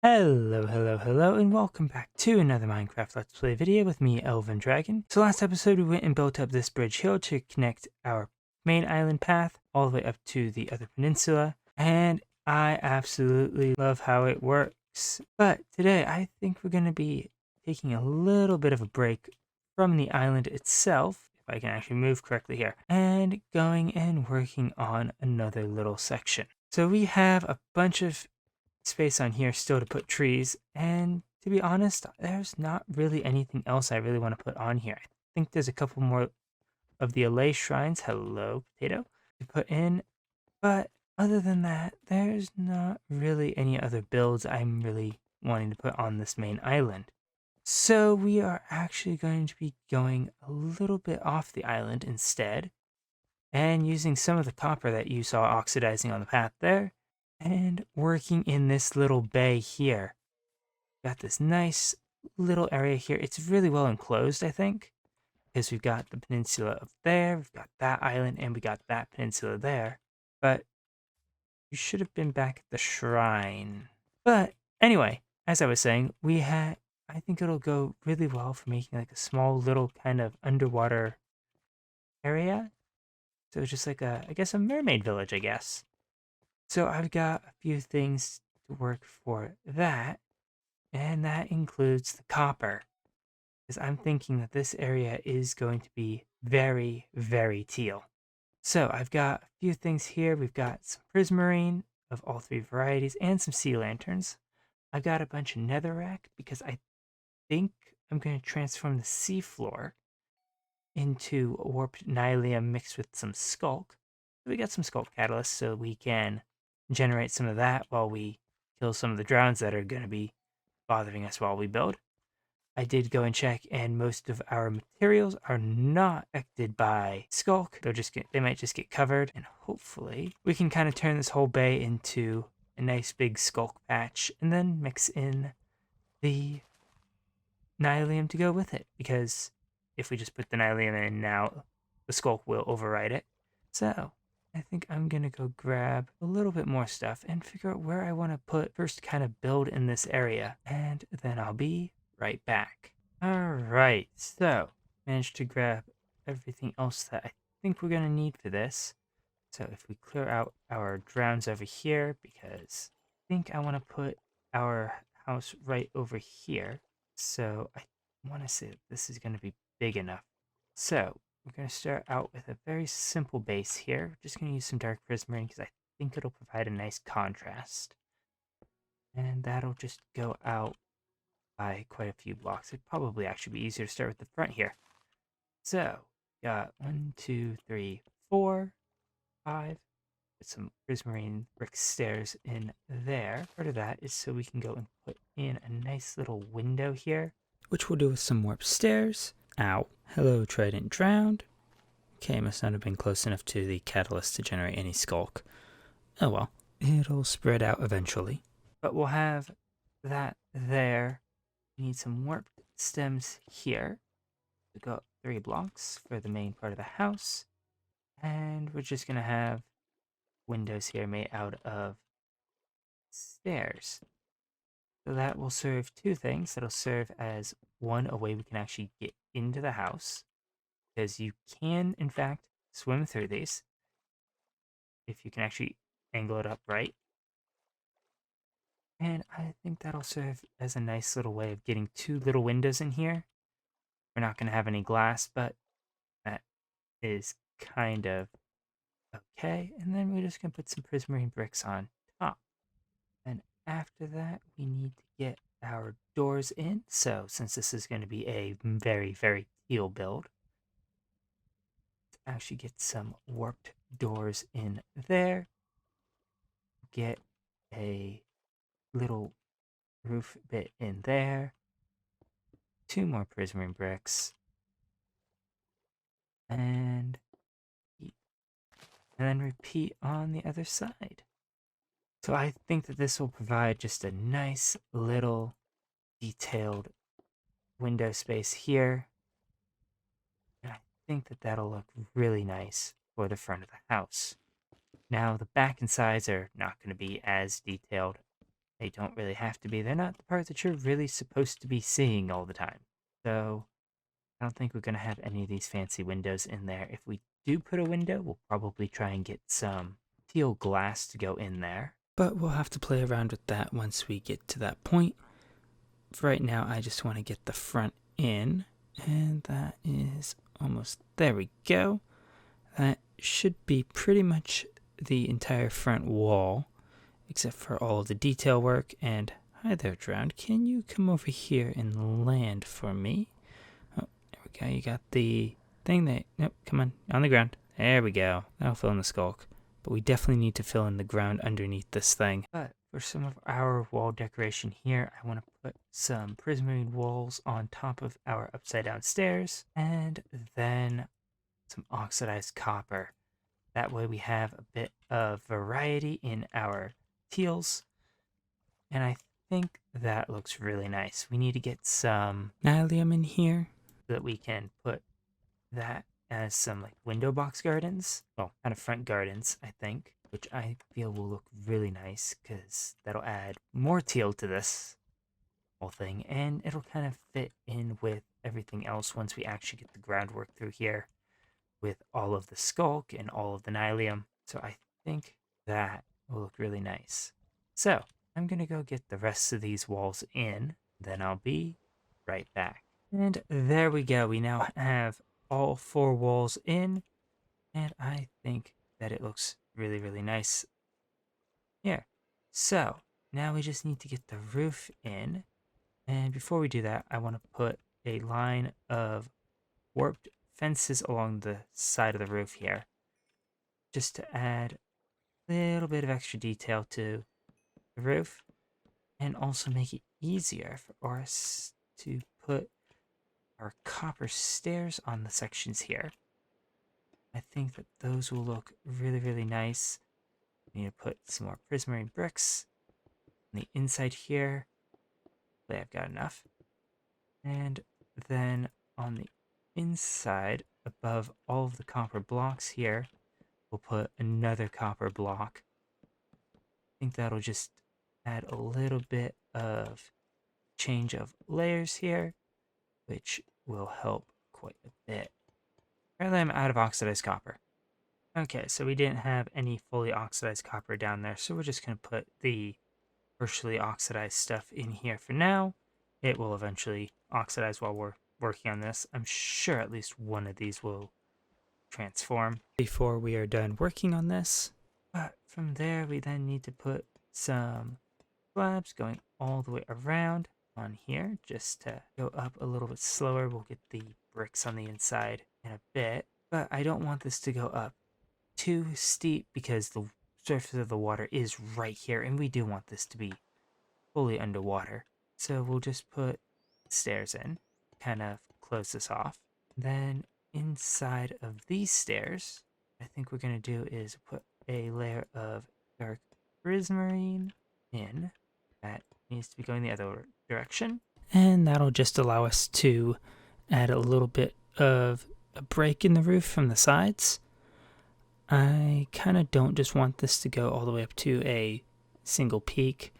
Hello, and welcome back to another Minecraft Let's Play video with me, Elven Dragon. So last episode we went and built up this bridge hill to connect our main island path all the way up to the other peninsula, and I absolutely love how it works. But today I think we're going to be taking a little bit of a break from the island itself, if I can actually move correctly here, and going and working on another little section. So we have a bunch of space on here still to put trees, and to be honest, there's not really anything else I really want to put on here. I think there's a couple more of the Allay shrines, hello potato, to put in, but other than that, there's not really any other builds I'm really wanting to put on this main island. So we are actually going to be going a little bit off the island instead, and using some of the copper that you saw oxidizing on the path there, and working in this little bay here. Got this nice little area here. It's really well enclosed, I think, because we've got the peninsula up there, we've got that island, and we got that peninsula there. But you should have been back at the shrine. But anyway, as I was saying, I think it'll go really well for making like a small little kind of underwater area. So it's just like I guess a mermaid village, I guess. So I've got a few things to work for that, and that includes the copper, because I'm thinking that this area is going to be very, very teal. So I've got a few things here. We've got some prismarine of all three varieties and some sea lanterns. I've got a bunch of netherrack because I think I'm going to transform the seafloor into warped nylium mixed with some skulk. So we got some skulk catalyst so we can generate some of that while we kill some of the drowns that are going to be bothering us while we build. I did go and check, and most of our materials are not affected by skulk. They might just get covered, and hopefully we can kind of turn this whole bay into a nice big skulk patch, and then mix in the nylium to go with it. Because if we just put the nylium in now, the skulk will override it. So I think I'm gonna go grab a little bit more stuff and figure out where I want to put first, kind of build in this area, and then I'll be right back. Alright, so managed to grab everything else that I think we're gonna need for this. So if we clear out our drowns over here, because I think I want to put our house right over here. So I want to say that this is going to be big enough. So we're going to start out with a very simple base here. We're just going to use some dark prismarine because I think it'll provide a nice contrast. And that'll just go out by quite a few blocks. It'd probably actually be easier to start with the front here. So, got 1, 2, 3, 4, 5. Put some prismarine brick stairs in there. Part of that is so we can go and put in a nice little window here, which we'll do with some warp stairs. Ow. Hello, Trident Drowned. Okay, must not have been close enough to the catalyst to generate any skulk. Oh well, it'll spread out eventually. But we'll have that there. We need some warp stems here to go up 3 blocks for the main part of the house. And we're just going to have windows here made out of stairs. So that will serve 2 things. That'll serve as one, a way we can actually get into the house, because you can, in fact, swim through these if you can actually angle it up right. And I think that'll serve as a nice little way of getting 2 little windows in here. We're not going to have any glass, but that is kind of okay. And then we're just going to put some prismarine bricks on top. And after that, we need to get our doors in. So since this is going to be a very, very teal build, let's actually get some warped doors in there. Get a little roof bit in there. 2 more prismarine bricks. And then repeat on the other side. So I think that this will provide just a nice little detailed window space here. And I think that that'll look really nice for the front of the house. Now, the back and sides are not going to be as detailed. They don't really have to be. They're not the part that you're really supposed to be seeing all the time. So I don't think we're going to have any of these fancy windows in there. If we do put a window, we'll probably try and get some teal glass to go in there. But we'll have to play around with that once we get to that point. For right now, I just want to get the front in. And that is almost, there we go. That should be pretty much the entire front wall, except for all of the detail work. And hi there, Drowned. Can you come over here and land for me? Oh, there we go. You got the thing that, nope, come on the ground. There we go. That'll fill in the skulk. But we definitely need to fill in the ground underneath this thing. But for some of our wall decoration here, I want to put some prismarine walls on top of our upside down stairs, and then some oxidized copper. That way we have a bit of variety in our teals, and I think that looks really nice. We need to get some nylium in here so that we can put that as some like window box gardens. Well, kind of front gardens, I think, which I feel will look really nice because that'll add more teal to this whole thing, and it'll kind of fit in with everything else once we actually get the groundwork through here with all of the skulk and all of the nylium. So I think that will look really nice. So I'm going to go get the rest of these walls in, then I'll be right back. And there we go. We now have all 4 walls in, and I think that it looks really, really nice here. So now we just need to get the roof in, and before we do that, I want to put a line of warped fences along the side of the roof here, just to add a little bit of extra detail to the roof, and also make it easier for us to put our copper stairs on the sections here. I think that those will look really, really nice. We need to put some more prismarine bricks on the inside here. Hopefully I've got enough. And then on the inside, above all of the copper blocks here, we'll put another copper block. I think that'll just add a little bit of change of layers here, which will help quite a bit. Apparently I'm out of oxidized copper. Okay, so we didn't have any fully oxidized copper down there, so we're just going to put the partially oxidized stuff in here for now. It will eventually oxidize while we're working on this. I'm sure at least one of these will transform before we are done working on this. But from there, we then need to put some slabs going all the way around on here, just to go up a little bit slower. We'll get the bricks on the inside in a bit, but I don't want this to go up too steep because the surface of the water is right here, and we do want this to be fully underwater. So we'll just put stairs in, kind of close this off. Then inside of these stairs, I think we're going to do is put a layer of dark prismarine in. That needs to be going the other direction. And that'll just allow us to add a little bit of a break in the roof from the sides. I kind of don't just want this to go all the way up to a single peak,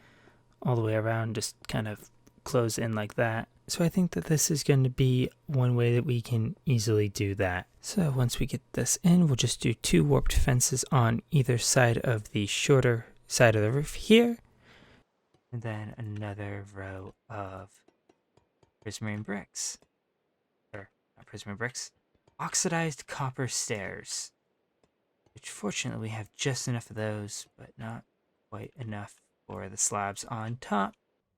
all the way around, just kind of close in like that. So I think that this is going to be one way that we can easily do that. So once we get this in, we'll just do 2 warped fences on either side of the shorter side of the roof here. And then another row of prismarine bricks. Or not prismarine bricks. Oxidized copper stairs. Which fortunately we have just enough of those, but not quite enough for the slabs on top.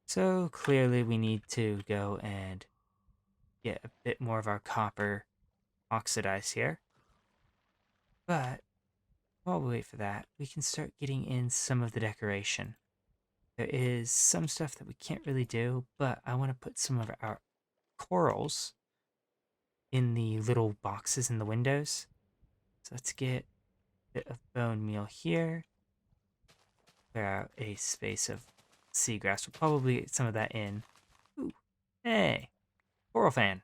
So clearly we need to go and get a bit more of our copper oxidized here. But while we wait for that, we can start getting in some of the decoration. There is some stuff that we can't really do, but I want to put some of our corals in the little boxes in the windows. So let's get a bit of bone meal here. Clear out a space of seagrass. We'll probably get some of that in. Ooh, hey, coral fan.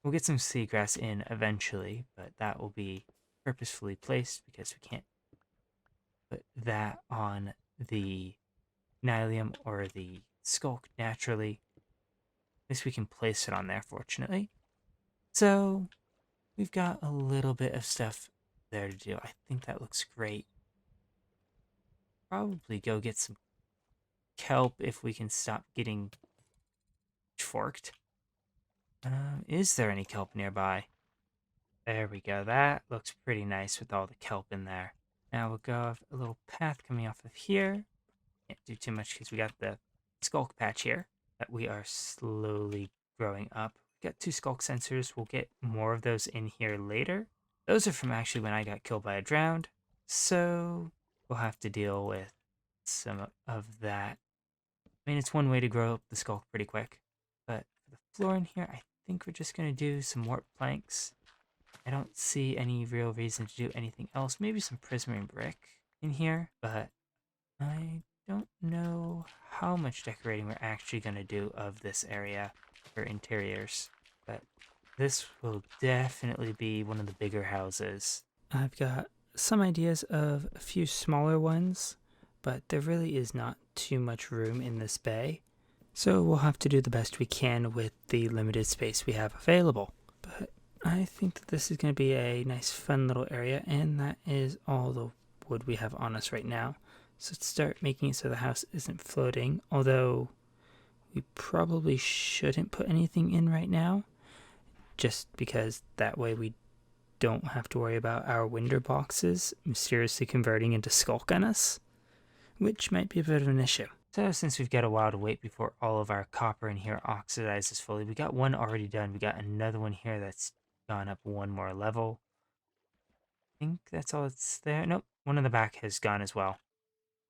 We'll get some seagrass in eventually, but that will be purposefully placed because we can't put that on the nylium or the skulk naturally. At least we can place it on there, fortunately. So we've got a little bit of stuff there to do. I think that looks great. Probably go get some kelp if we can stop getting forked. Is there any kelp nearby? There we go. That looks pretty nice with all the kelp in there. Now we'll go have a little path coming off of here. Can't do too much because we got the skulk patch here that we are slowly growing up. We got 2 skulk sensors. We'll get more of those in here later. Those are from actually when I got killed by a drowned. So we'll have to deal with some of that. I mean, it's one way to grow up the skulk pretty quick. But for the floor in here, I think we're just going to do some warp planks. I don't see any real reason to do anything else. Maybe some prismarine brick in here, but I don't know how much decorating we're actually going to do of this area for interiors. But this will definitely be one of the bigger houses. I've got some ideas of a few smaller ones, but there really is not too much room in this bay. So we'll have to do the best we can with the limited space we have available. But I think that this is going to be a nice fun little area, and that is all the wood we have on us right now. So let's start making it so the house isn't floating, although we probably shouldn't put anything in right now, just because that way we don't have to worry about our window boxes mysteriously converting into skulk on us, which might be a bit of an issue. So since we've got a while to wait before all of our copper in here oxidizes fully, we got one already done. We got another one here that's gone up one more level. I think that's all that's there. Nope, one in the back has gone as well.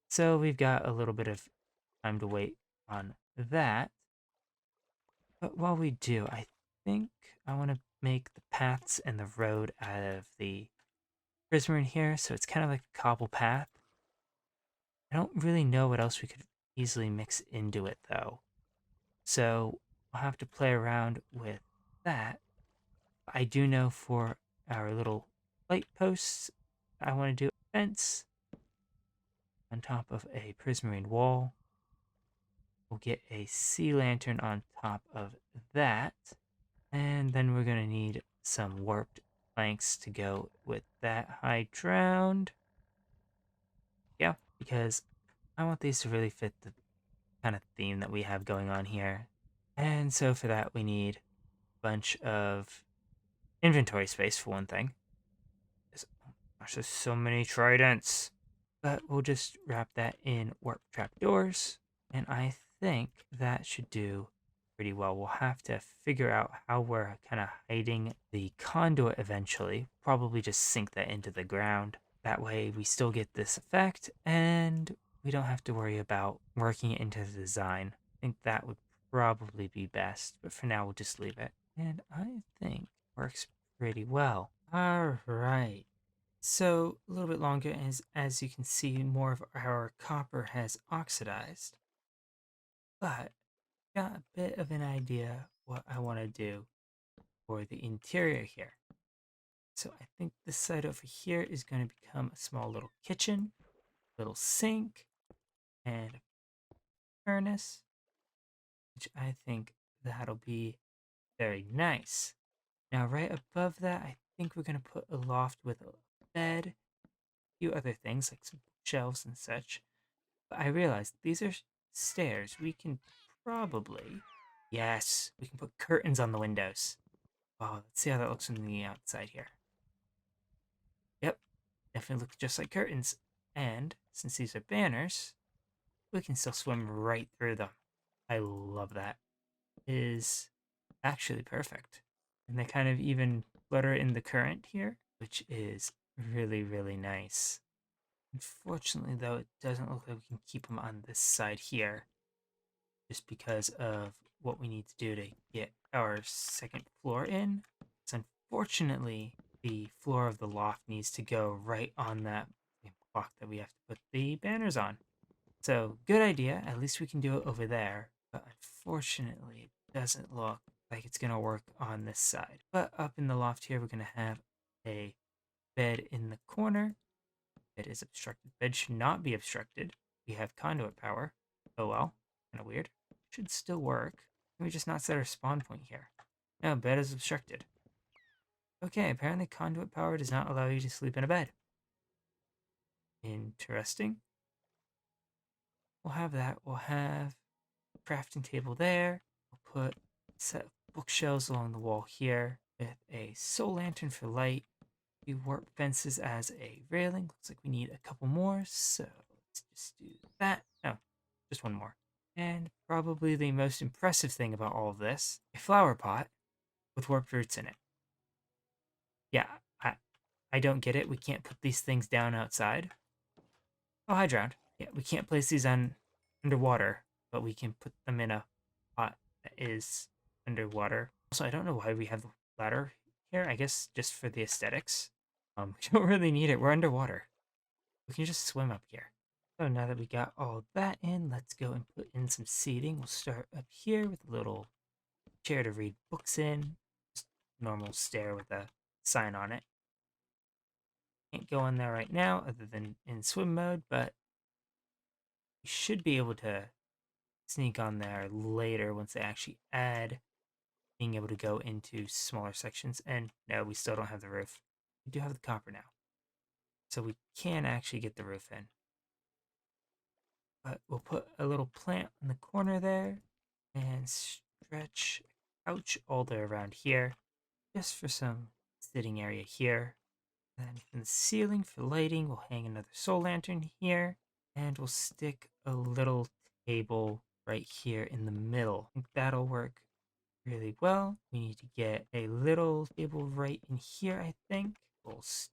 So we've got a little bit of time to wait on that. But while we do, I think I want to make the paths and the road out of the prism in here, so it's kind of like a cobble path. I don't really know what else we could easily mix into it, though. So I'll have to play around with that. I do know for our little light posts, I want to do a fence on top of a prismarine wall. We'll get a sea lantern on top of that. And then we're going to need some warped planks to go with that high ground. Yeah, because I want these to really fit the kind of theme that we have going on here. And so for that, we need a bunch of inventory space for one thing. Oh gosh, there's so many tridents. But we'll just wrap that in warp trapdoors. And I think that should do pretty well. We'll have to figure out how we're kind of hiding the conduit eventually. Probably just sink that into the ground. That way we still get this effect and we don't have to worry about working it into the design. I think that would probably be best, but for now we'll just leave it. And I think it works pretty well. All right. So a little bit longer, as you can see, more of our copper has oxidized. But got a bit of an idea what I want to do for the interior here. So I think this side over here is going to become a small little kitchen, little sink, and a furnace, which I think that'll be very nice. Now right above that, I think we're going to put a loft with a bed, a few other things like some shelves and such. But I realized these are stairs. We can probably, yes, we can put curtains on the windows. Oh, let's see how that looks from the outside here. Yep, definitely looks just like curtains. And since these are banners, we can still swim right through them. I love that. It is actually perfect. And they kind of even flutter in the current here, which is really, really nice. Unfortunately, though, it doesn't look like we can keep them on this side here, just because of what we need to do to get our second floor in. So unfortunately, the floor of the loft needs to go right on that block that we have to put the banners on. So good idea, at least we can do it over there, but unfortunately it doesn't look like it's gonna work on this side. But up in the loft here, we're gonna have a bed in the corner. Bed is obstructed. Bed should not be obstructed. We have conduit power. Oh well, kind of weird. Should still work. Can we just not set our spawn point here? No, bed is obstructed. Okay, apparently conduit power does not allow you to sleep in a bed. Interesting. We'll have that. We'll have a crafting table there. We'll put a set of bookshelves along the wall here with a soul lantern for light. We warp fences as a railing. Looks like we need a couple more, so let's just do that. No, just one more. And probably the most impressive thing about all of this, a flower pot with warped roots in it. Yeah, I don't get it. We can't put these things down outside. Oh, hi, drowned. Yeah, we can't place these on underwater, but we can put them in a pot that is underwater. Also, I don't know why we have the ladder here. I guess just for the aesthetics. We don't really need it. We're underwater. We can just swim up here. So now that we got all that in, let's go and put in some seating. We'll start up here with a little chair to read books in. Just normal stair with a sign on it. Can't go in there right now other than in swim mode, but we should be able to sneak on there later once they actually add being able to go into smaller sections. And no, we still don't have the roof. We do have the copper now. So we can actually get the roof in. But we'll put a little plant in the corner there and stretch a couch all the way around here just for some sitting area here. Then from the ceiling for lighting, we'll hang another soul lantern here and we'll stick a little table right here in the middle. I think that'll work really well. We need to get a little table right in here, I think.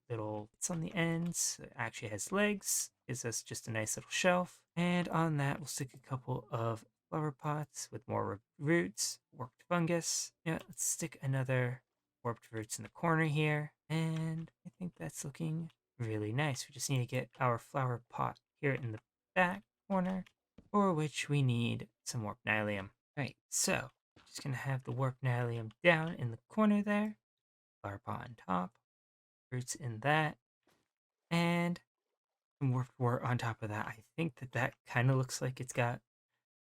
Little bits on the ends. It actually has legs. Gives us just a nice little shelf. And on that, we'll stick a couple of flower pots with more roots, warped fungus. Yeah, let's stick another warped roots in the corner here. And I think that's looking really nice. We just need to get our flower pot here in the back corner, for which we need some warped nylium. Right, so just gonna have the warped nylium down in the corner there, flower pot on top, roots in that, and some warped wort on top of that. I think that kind of looks like it's got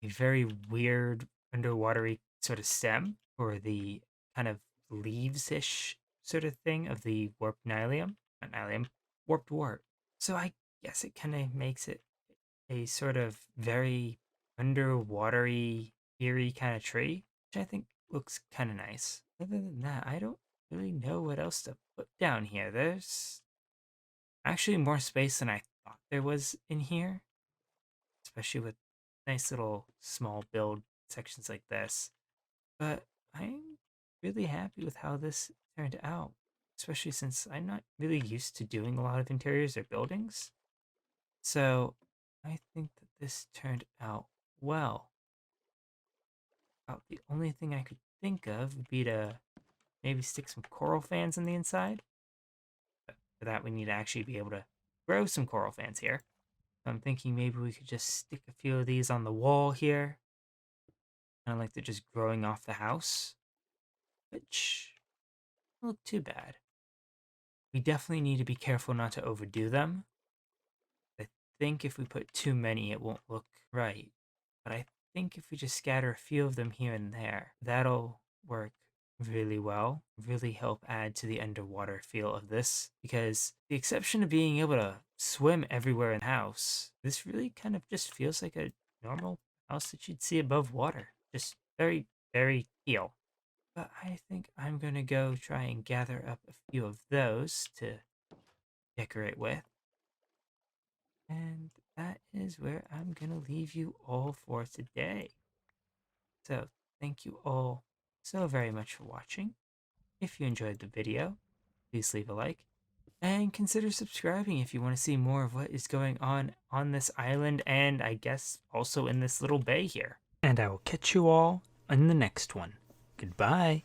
a very weird underwatery sort of stem or the kind of leaves-ish sort of thing of the warped nylium, not nylium, warped wort. So I guess it kind of makes it a sort of very underwatery, eerie kind of tree, which I think looks kind of nice. Other than that, I don't really know what else to put down here. There's actually more space than I thought there was in here, especially with nice little small build sections like this. But I'm really happy with how this turned out, especially since I'm not really used to doing a lot of interiors or buildings. So I think that this turned out well. About the only thing I could think of would be to maybe stick some coral fans on the inside. But for that, we need to actually be able to grow some coral fans here. So I'm thinking maybe we could just stick a few of these on the wall here. Kind of like they're just growing off the house, which don't look too bad. We definitely need to be careful not to overdo them. I think if we put too many, it won't look right. But I think if we just scatter a few of them here and there, that'll work really well, really help add to the underwater feel of this. Because the exception of being able to swim everywhere in the house, this really kind of just feels like a normal house that you'd see above water. Just very, very teal. But I think I'm gonna go try and gather up a few of those to decorate with. And that is where I'm gonna leave you all for today. So thank you all so very much for watching. If you enjoyed the video, please leave a like and consider subscribing if you want to see more of what is going on this island and I guess also in this little bay here. And I will catch you all in the next one. Goodbye.